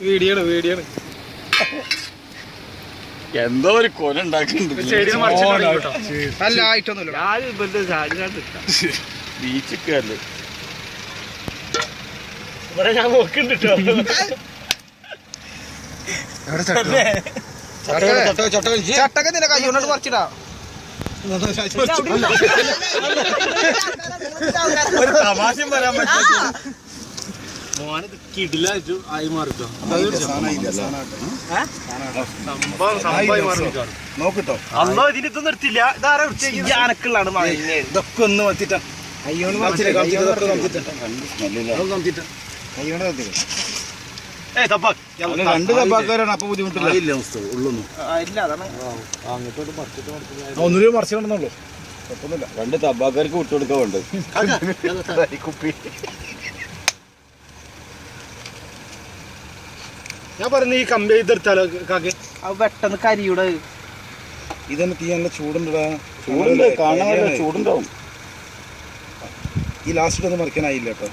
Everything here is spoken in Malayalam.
വീഡിയോ എന്തോ ഒരു കൊല ഉണ്ടാക്കുന്നുണ്ട്. അല്ല ആയിട്ടൊന്നുമില്ല. ബീച്ചൊക്കെയല്ലേ ഇവിടെ ഞാൻ നോക്കുന്നുണ്ട്. ചട്ടൊക്കെ നിന്നെ കൈ കൊണ്ടോട്ട് പറിച്ചിടാ. ഒരു തമാശയും പറയാൻ പറ്റില്ല. കിടിലായിട്ട് ആയി മാറിട്ടോ. നോക്കിട്ടോ അന്നോ ഇതിനൊന്നും നിർത്തില്ല. ഇതാരാ അനക്കുള്ളതാണ്. ഇതൊക്കെ ഒന്ന് വത്തിട്ടാ രണ്ട് തപ്പാക്കാരാണ്. അപ്പൊ ബുദ്ധിമുട്ടില്ല. ഒന്നൂര് മറിച്ചിടണമെന്നുള്ളൂ. കുഴപ്പമൊന്നുമില്ല. രണ്ട് തപ്പാക്കാർക്ക് വിട്ടുകൊടുക്കാൻ വേണ്ടത്. കുപ്പി ഞാൻ പറഞ്ഞു ഈ കമ്പി ഇതെടുത്താലോ കാക്ക്. പെട്ടെന്ന് കരിയൂടെ. ഇതന്നെ തീ നല്ല ചൂടുണ്ടാ. ചൂടുണ്ട് കാണാൻ ചൂടുണ്ടാവും. ഈ ലാസ്റ്റ് ഒന്നും മറിക്കാനായില്ല കേട്ടോ.